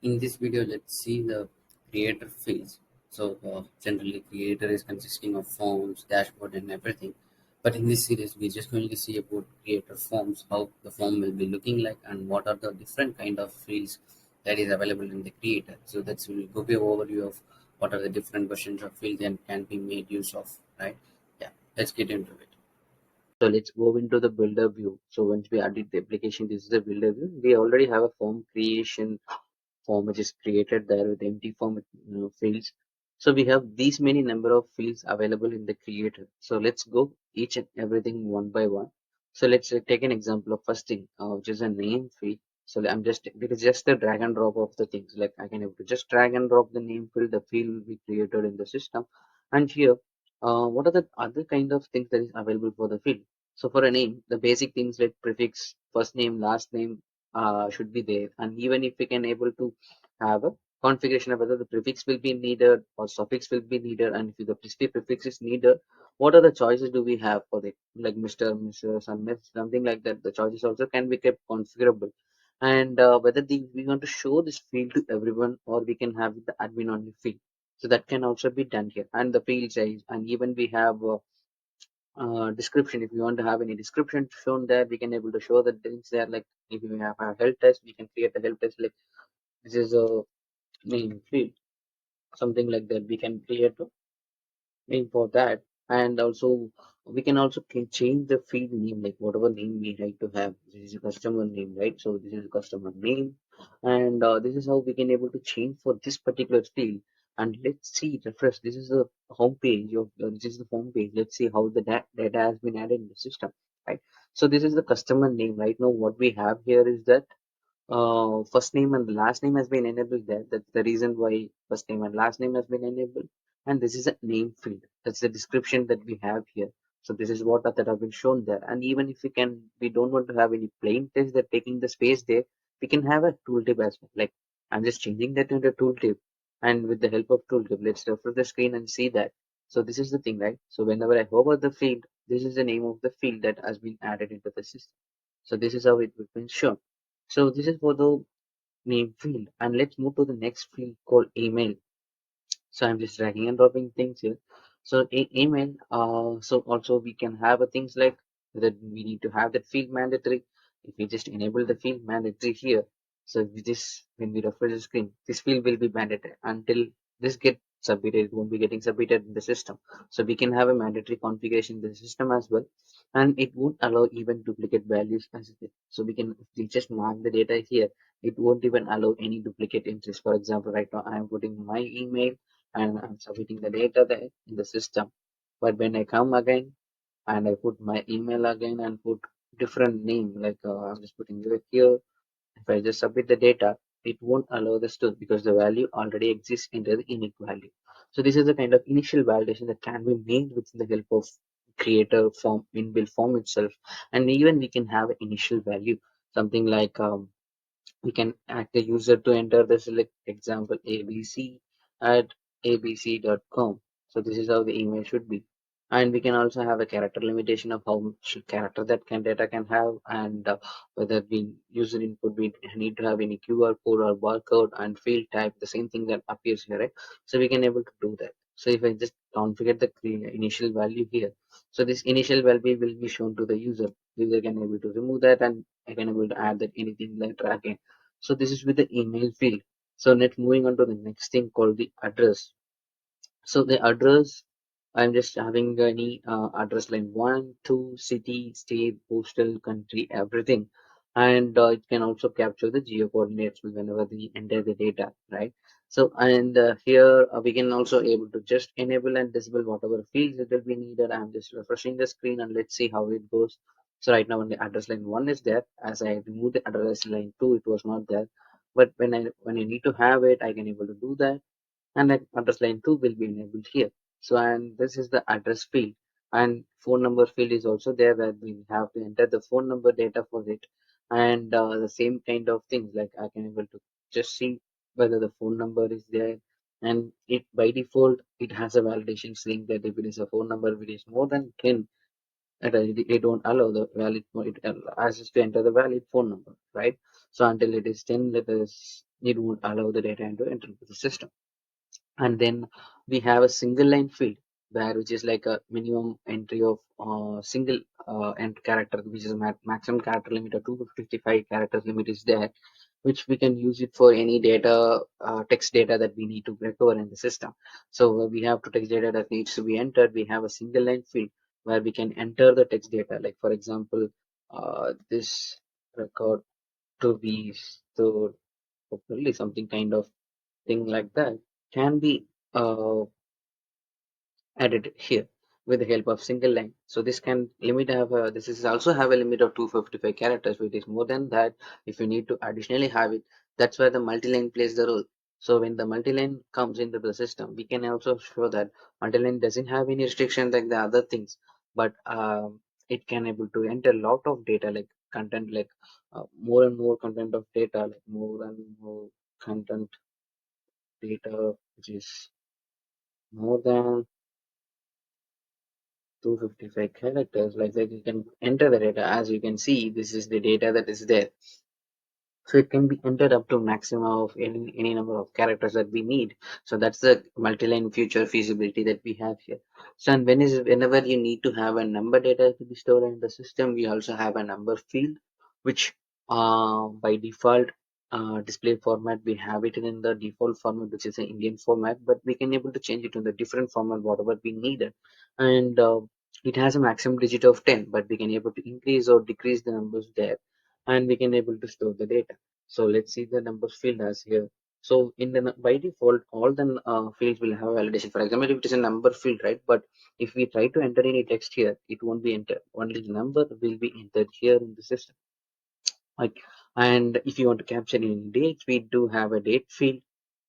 In this video, let's see the creator fields. Generally, creator is consisting of forms, dashboard, and everything. But in this series, we're just going to see about creator forms, how the form will be looking like, and what are the different kind of fields that is available in the creator. So that's will go be overview of what are the different versions of fields and can be made use of. Right? Yeah. Let's get into it. So let's go into the builder view. So once we added the application, this is the builder view. We already have a form creation form which is created there with empty form fields. So we have these many number of fields available in the creator. So let's go each and everything one by one. So let's take an example of first thing, which is a name field. So I'm just it is just a drag and drop of the things. Like I can able to just drag and drop the name field, the field will be created in the system. And here, what are the other kind of things that is available for the field? So for a name, the basic things like prefix, first name, last name should be there. And even if we can able to have a configuration of whether the prefix will be needed or suffix will be needed, and if the specific prefix is needed, what are the choices do we have for it? Like Mr., Mrs., and Miss, something like that. The choices also can be kept configurable. And whether we want to show this field to everyone or we can have the admin only field. So that can also be done here. And the field size, and even we have description. If you want to have any description shown there, we can able to show the things there. Like if we have a help test, we can create a help test like this is a name field, something like that. We can create a name for that, and also we can also change the field name, like whatever name we like to have. This is a customer name, right? So this is a customer name, and this is how we can able to change for this particular field. And let's see, refresh. This is the home page of this is the home page. Let's see how the data has been added in the system, right? So this is the customer name. Right now what we have here is that first name and the last name has been enabled there. That's the reason why first name and last name has been enabled. And this is a name field. That's the description that we have here. So this is what that have been shown there. And even if we don't want to have any plain text that taking the space there, we can have a tooltip as well. Like I'm just changing that into tooltip. And with the help of tooltip, let's refresh the screen and see that. So this is the thing, right? So whenever I hover the field, this is the name of the field that has been added into the system. So this is how it will be shown. So this is for the name field, and let's move to the next field called email. So I'm just dragging and dropping things here. So email, so also we can have a things like that we need to have that field mandatory. If we just enable the field mandatory here, so with this when we refresh the screen, this field will be mandatory until this get submitted. It won't be getting submitted in the system. So we can have a mandatory configuration in the system as well, and it won't allow even duplicate values as it is. So if we just mark the data here, it won't even allow any duplicate entries. For example, right now I am putting my email and I'm submitting the data there in the system. But when I come again and I put my email again and put different name, like I'm just putting it here. If I just submit the data, it won't allow this to because the value already exists in the unique value. So this is the kind of initial validation that can be made with the help of creator form inbuilt form itself, and even we can have an initial value, something like we can ask the user to enter the select example abc at abc.com. So this is how the email should be. And we can also have a character limitation of how much character that data can have, and whether the user input we need to have any QR code or barcode and field type, the same thing that appears here, right? So we can able to do that. So if I just configure the initial value here, so this initial value will be shown to the user. User can able to remove that, and I can able to add that anything like tracking. So this is with the email field. So next moving on to the next thing called the address. So the address, I'm just having any address line one, two, city, state, postal, country, everything. And it can also capture the geo coordinates whenever we enter the data, right? So and here we can also able to just enable and disable whatever fields that will be needed. I'm just refreshing the screen and let's see how it goes. So right now when the address line one is there, as I removed the address line two, it was not there. But when I need to have it, I can able to do that, and then address line 2 will be enabled here. So and this is the address field, and phone number field is also there where we have to enter the phone number data for it, and the same kind of things like I can able to just see whether the phone number is there, and it by default it has a validation saying that if it is a phone number which is more than 10, it don't allow the valid it asks us to enter the valid phone number, right? So until it is 10 letters it won't allow the data to enter into the system. And then we have a single line field where which is like a minimum entry of single end character, which is maximum character limit of 255 characters limit is there, which we can use it for any data, text data that we need to recover in the system. So we have to text data that needs to be entered. We have a single line field where we can enter the text data. Like for example, this record to be stored properly, something kind of thing like that can be uh, added here with the help of single line. So this can limit have a, this is also have a limit of 255 characters, which is more than that. If you need to additionally have it, that's where the multi-line plays the role. So when the multi-line comes into the system, we can also show that multi-line doesn't have any restriction like the other things, but it can able to enter a lot of data like content, like more and more content of data, like more and more content data, which is more than 255 characters. Like that you can enter the data. As you can see, this is the data that is there. So it can be entered up to maximum of any number of characters that we need. So that's the multi-line future feasibility that we have here. So and whenever you need to have a number data to be stored in the system, we also have a number field, which by default display format we have it in the default format, which is an Indian format, but we can able to change it to the different format whatever we needed. And it has a maximum digit of 10, but we can able to increase or decrease the numbers there, and we can able to store the data. So let's see the numbers field as here. So in the by default, all the fields will have validation. For example, if it is a number field, right? But if we try to enter any text here, it won't be entered. Only the number will be entered here in the system. Like, and if you want to capture any dates, we do have a date field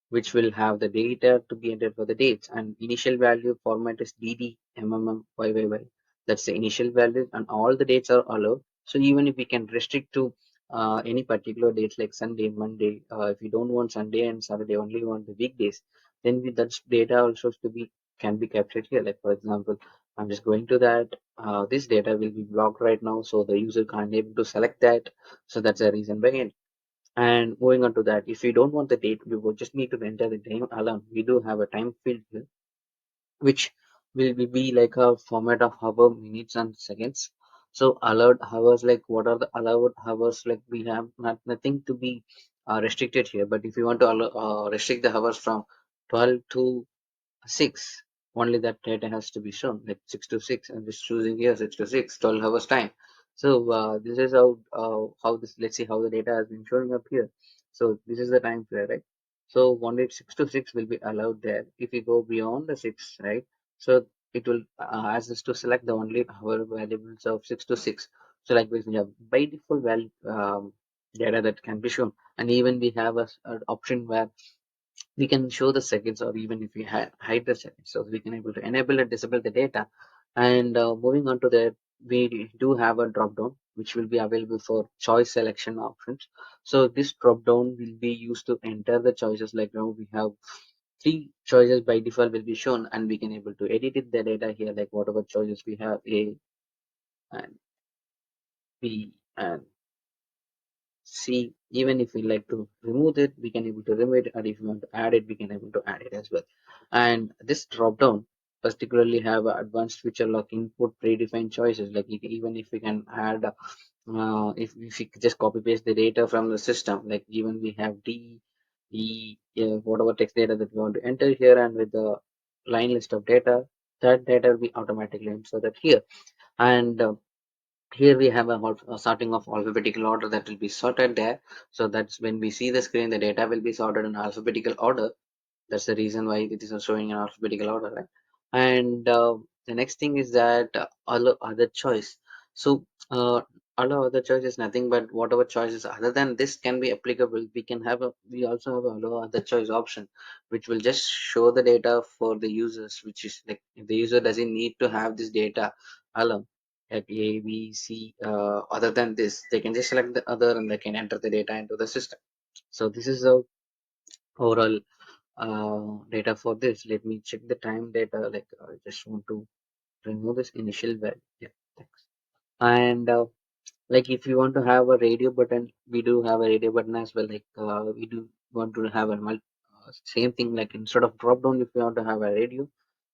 which will have the data to be entered for the dates, and initial value format is dd mmm yyy. That's the initial value, and all the dates are allowed. So even if we can restrict to any particular dates like Sunday, Monday, if you don't want Sunday and Saturday, only want the weekdays, then that data also to be can be captured here. Like for example, I'm just going to that. This data will be blocked right now, so the user can't able to select that. So that's the reason behind. And moving on to that, if we don't want the date, we will just need to enter the time alone. We do have a time field here, which will be like a format of hour, minutes, and seconds. So allowed hours, like what are the allowed hours? Like we have nothing to be restricted here. But if you want to restrict the hours from 12 to 6, only that data has to be shown, like 6 to 6. I'm just choosing here 6 to 6, 12 hours time. So this is how this, let's see how the data has been showing up here. So this is the time period, right? So only 6 to 6 will be allowed there. If you go beyond the 6, right? So it will ask us to select the only hour variables of 6 to 6. So like this, we have by default value data that can be shown, and even we have an option where we can show the seconds, or even if we hide the seconds, so we can able to enable and disable the data. And moving on to that, we do have a drop down which will be available for choice selection options. So this drop down will be used to enter the choices. Like now we have three choices by default will be shown, and we can able to edit it, the data here, like whatever choices we have, A and B and C. Even if we like to remove it, we can able to remove it, and if we want to add it, we can able to add it as well. And this drop down particularly have a advanced feature like input predefined choices. Like even if we can add if we just copy paste the data from the system, like even we have D, E, whatever text data that we want to enter here, and with the line list of data, that data will be automatically inserted here. And here we have a sorting of alphabetical order that will be sorted there. So that's when we see the screen, the data will be sorted in alphabetical order. That's the reason why it is showing in alphabetical order, right? And the next thing is that all other choice. So all other choice is nothing but whatever choices other than this can be applicable. We can have a, we also have a allow other choice option, which will just show the data for the users, which is like if the user doesn't need to have this data alone, like A, B, C. Other than this, they can just select the other and they can enter the data into the system. So this is the overall data for this. Let me check the time data. Like I just want to remove this initial value. Yeah, thanks. And like if you want to have a radio button, we do have a radio button as well. Like we do want to have a same thing, like instead of drop down, if you want to have a radio,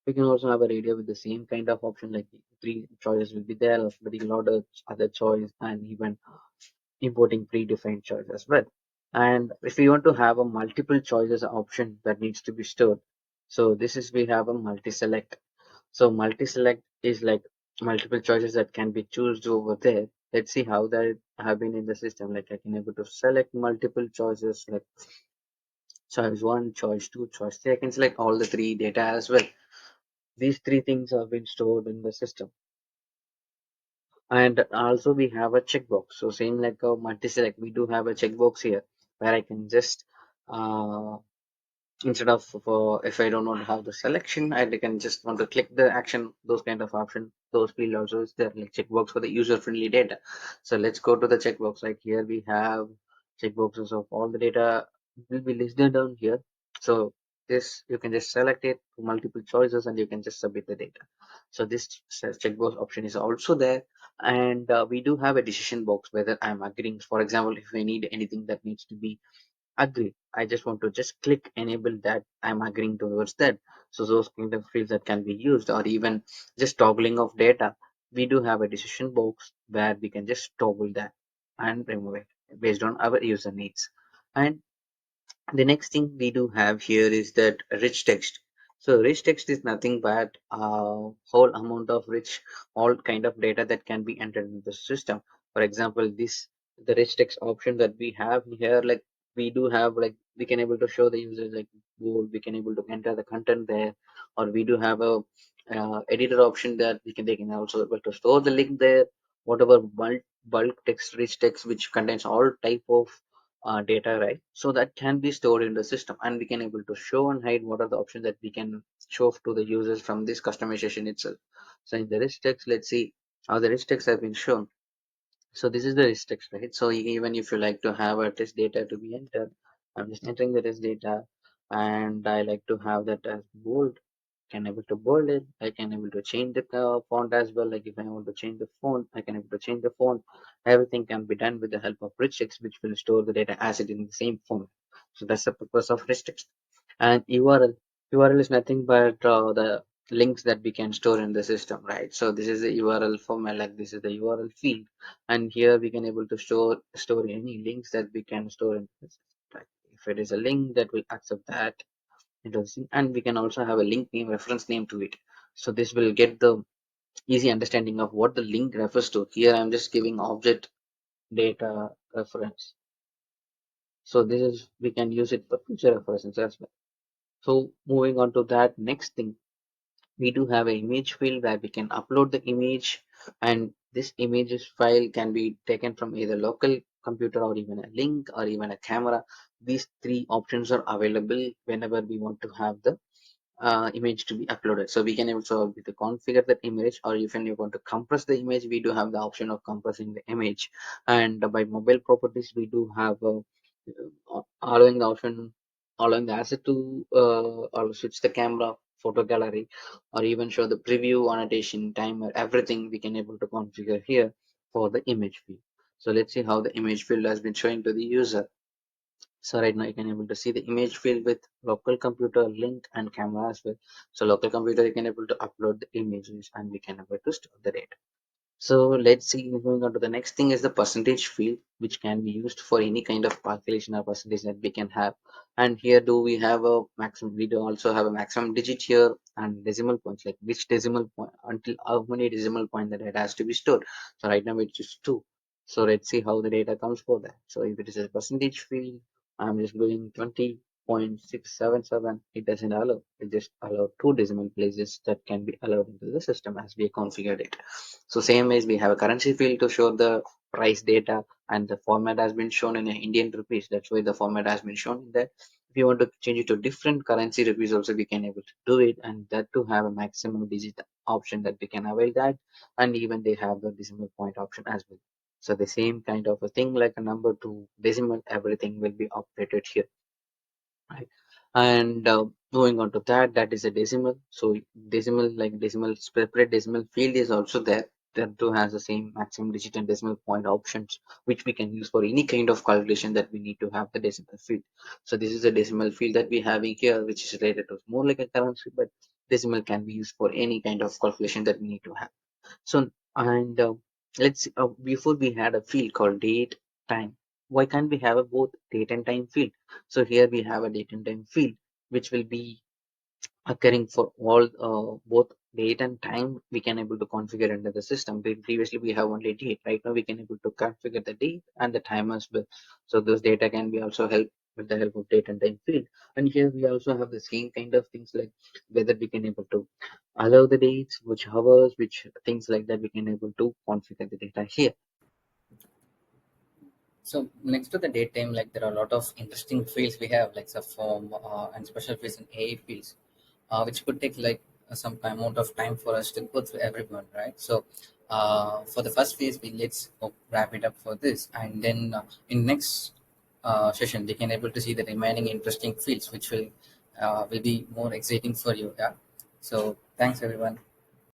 we can also have a radio with the same kind of option, like three choices will be there, alphabetical order, other choice, and even importing predefined choice as well. And if we want to have a multiple choices option that needs to be stored, so this is we have a multi-select. So multi-select is like multiple choices that can be chosen over there. Let's see how that have been in the system. Like I can able to select multiple choices, like choice one, choice two, choice three. I can select all the three data as well. These three things have been stored in the system. And also we have a checkbox. So same like a multi-select, we do have a checkbox here where I can just uh, instead of if I don't want to have the selection, I can just want to click the action, those kind of option, those field also is there, like checkbox for the user friendly data. So let's go to the checkbox. Like here we have checkboxes of all the data will be listed down here. So this you can just select it multiple choices and you can just submit the data. So this checkbox option is also there. And we do have a decision box whether I'm agreeing. For example, if I need anything that needs to be agree, I just want to just click enable that I'm agreeing towards that. So those kind of fields that can be used, or even just toggling of data, we do have a decision box where we can just toggle that and remove it based on our user needs. And the next thing we do have here is that rich text. So rich text is nothing but whole amount of rich, all kind of data that can be entered in the system. For example, this the rich text option that we have here, like we do have, like we can able to show the users like bold, we can able to enter the content there, or we do have a editor option that we can they can also able to store the link there, whatever bulk text, rich text which contains all type of data, right? So that can be stored in the system, and we can able to show and hide what are the options that we can show to the users from this customization itself. So in the rich text, let's see how the rich text have been shown. So this is the rich text, right? So even if you like to have a test data to be entered, I'm just entering the test data, and I like to have that as bold. Can able to bold it. I can able to change the font as well. Like if I want to change the font, I can able to change the font. Everything can be done with the help of rich text, which will store the data as it in the same format. So that's the purpose of rich text. And URL, URL is nothing but the links that we can store in the system, right? So this is the URL format, like this is the URL field, and here we can able to store any links that we can store in the system. Right? If it is a link that will accept that, interesting. And we can also have a link name, reference name to it. So this will get the easy understanding of what the link refers to. Here I'm just giving object data reference. So this is, we can use it for future references as well. So moving on to that next thing, we do have an image field where we can upload the image, and this images file can be taken from either local computer or even a link or even a camera. These three options are available whenever we want to have the image to be uploaded. So we can also either configure that image, or if you want to compress the image, we do have the option of compressing the image. And by mobile properties, we do have allowing the option, allowing the asset to or switch the camera, photo gallery, or even show the preview, annotation, timer, everything we can able to configure here for the image field. So let's see how the image field has been showing to the user. So right now you can able to see the image field with local computer, link, and camera as well. So local computer you can able to upload the images, and we can able to store the data. So let's see, moving on to the next thing is the percentage field, which can be used for any kind of calculation or percentage that we can have. And here do we have a maximum, we do also have a maximum digit here and decimal points, like which decimal point, until how many decimal point the data has to be stored. So right now it's just 2. So let's see how the data comes for that. So if it is a percentage field, I'm just going 20.677. It doesn't allow, it just allow 2 decimal places that can be allowed into the system as we configured it. So same as we have a currency field to show the price data, and the format has been shown in Indian rupees. That's why the format has been shown in that. If you want to change it to different currency rupees also, we can able to do it, and that to have a maximum digit option that we can avail that. And even they have the decimal point option as well. So the same kind of a thing, like a number to decimal, everything will be operated here, right? And moving on to that, that is a decimal. So decimal, like decimal separate decimal field is also there. that too has the same maximum digit and decimal point options, which we can use for any kind of calculation that we need to have the decimal field. So this is a decimal field that we having here, which is related to more like a currency, but decimal can be used for any kind of calculation that we need to have. So, and let's before we had a field called date time. Why can't we have a both date and time field? So here we have a date and time field, which will be occurring for all both date and time. We can able to configure under the system. Previously we have only date. Right now we can able to configure the date and the time as well. So those data can be also help with the help of date and time field. And here we also have the same kind of things like whether we can able to allow the dates, which hours, which things like that we can able to configure the data here. So next to the date time, like there are a lot of interesting fields we have, like form and special fields in AI fields, which could take like some amount of time for us to go through everyone, right? So for the first phase, we let's wrap it up for this, and then in next session, we can able to see the remaining interesting fields, which will be more exciting for you. Yeah. So thanks everyone.